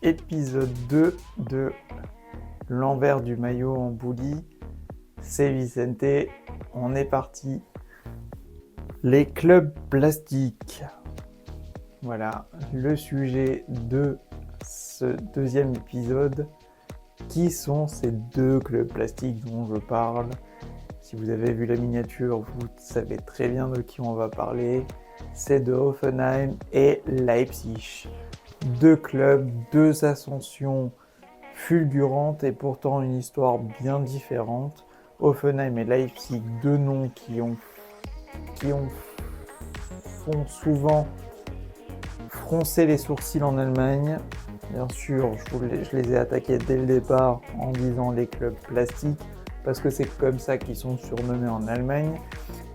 épisode 2 de l'envers du maillot en bully. C'est Vicente, on est parti. Les clubs plastiques. Voilà le sujet de ce deuxième épisode. Qui sont ces deux clubs plastiques dont je parle? Si vous avez vu la miniature, vous savez très bien de qui on va parler. C'est de Hoffenheim et Leipzig. Deux clubs, deux ascensions fulgurantes et pourtant une histoire bien différente. Hoffenheim et Leipzig, deux noms qui font souvent froncer les sourcils en Allemagne. Bien sûr, je les ai attaqués dès le départ en disant les clubs plastiques, parce que c'est comme ça qu'ils sont surnommés en Allemagne.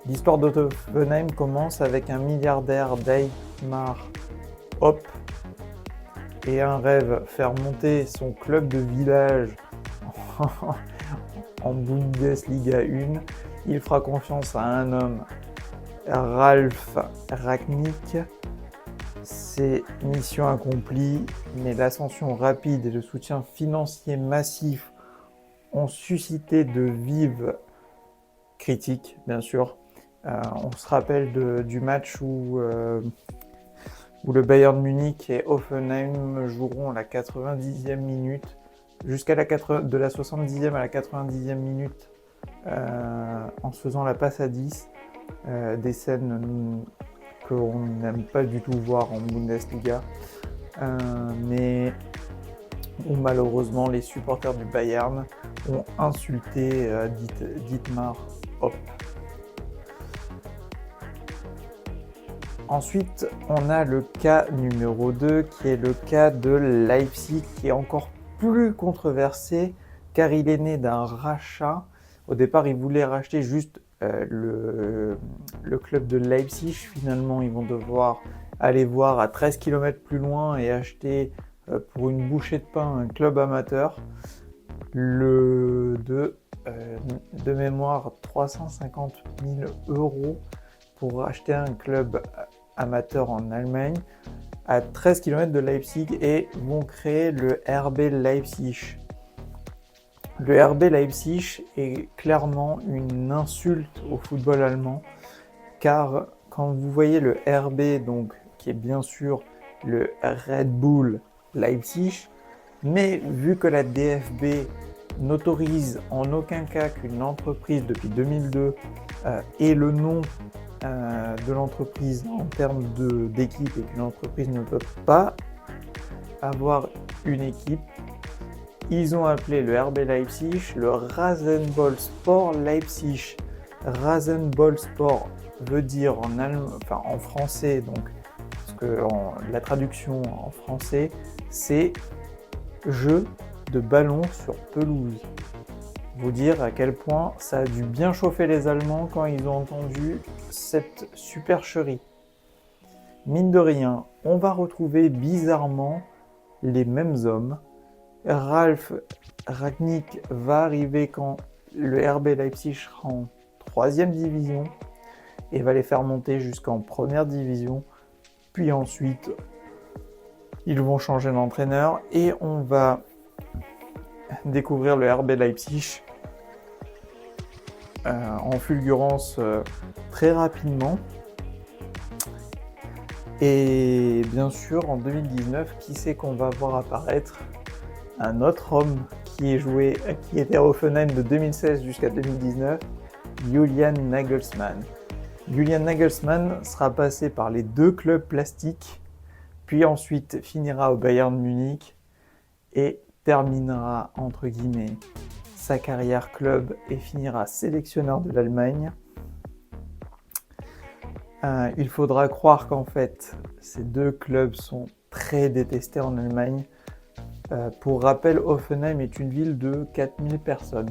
L'histoire d'Hoffenheim commence avec un milliardaire, Dietmar Hopp, et un rêve, faire monter son club de village en Bundesliga 1. Il fera confiance à un homme, Ralf Rangnick. C'est mission accomplie, mais l'ascension rapide et le soutien financier massif ont suscité de vives critiques, bien sûr. On se rappelle du match où le Bayern Munich et Hoffenheim joueront à la 90e minute, de la 70e à la 90e minute, en se faisant la passe à 10, des scènes qu'on n'aime pas du tout voir en Bundesliga, mais où malheureusement les supporters du Bayern ont insulté Dietmar Hopp. Ensuite, on a le cas numéro 2 qui est le cas de Leipzig, qui est encore plus controversé car il est né d'un rachat. Au départ, ils voulaient racheter juste le club de Leipzig. Finalement, ils vont devoir aller voir à 13 km plus loin et acheter pour une bouchée de pain un club amateur. De mémoire 350 000 € pour acheter un club amateur en Allemagne à 13 km de Leipzig et vont créer le RB Leipzig. Le RB Leipzig est clairement une insulte au football allemand, car quand vous voyez le RB, donc, qui est bien sûr le Red Bull Leipzig, mais vu que la DFB n'autorise en aucun cas qu'une entreprise depuis 2002 ait le nom de l'entreprise en termes d'équipe et qu'une entreprise ne peut pas avoir une équipe, ils ont appelé le RB Leipzig le Rasenballsport Leipzig. Rasenballsport veut dire en français, donc, parce que la traduction en français, c'est jeu de ballon sur pelouse. Vous dire à quel point ça a dû bien chauffer les Allemands quand ils ont entendu cette supercherie. Mine de rien, on va retrouver bizarrement les mêmes hommes. Ralf Rangnick va arriver quand le RB Leipzig sera en 3e division et va les faire monter jusqu'en 1re division. Puis ensuite, ils vont changer d'entraîneur et on va découvrir le RB Leipzig en fulgurance très rapidement. Et bien sûr, en 2019, qui c'est qu'on va voir apparaître? Un autre homme qui était à Hoffenheim de 2016 jusqu'à 2019, Julian Nagelsmann. Julian Nagelsmann sera passé par les deux clubs plastiques, puis ensuite finira au Bayern Munich et terminera entre guillemets sa carrière club et finira sélectionneur de l'Allemagne. Il faudra croire qu'en fait ces deux clubs sont très détestés en Allemagne. Pour rappel, Hoffenheim est une ville de 4000 personnes.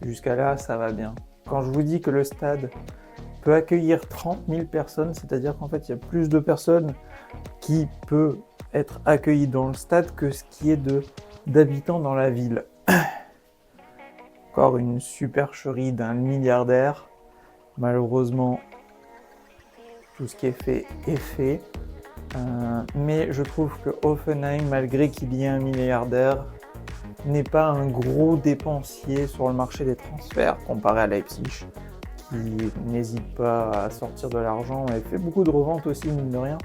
Jusqu'à là, ça va bien. Quand je vous dis que le stade peut accueillir 30 000 personnes, c'est-à-dire qu'en fait il y a plus de personnes qui peuvent être accueillies dans le stade que ce qui est d'habitants dans la ville. Encore une supercherie d'un milliardaire. Malheureusement, tout ce qui est fait est fait. Mais je trouve que Hoffenheim, malgré qu'il y ait un milliardaire, n'est pas un gros dépensier sur le marché des transferts comparé à Leipzig, qui n'hésite pas à sortir de l'argent et fait beaucoup de reventes aussi, mine de rien.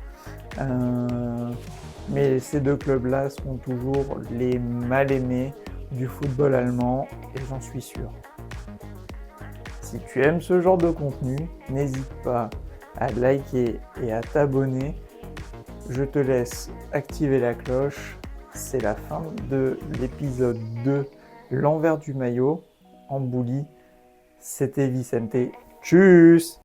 Mais ces deux clubs-là sont toujours les mal-aimés du football allemand, et j'en suis sûr. Si tu aimes ce genre de contenu, n'hésite pas à liker et à t'abonner. Je te laisse activer la cloche. C'est la fin de l'épisode 2, l'envers du maillot, en bully. C'était Vicente. Tchuss!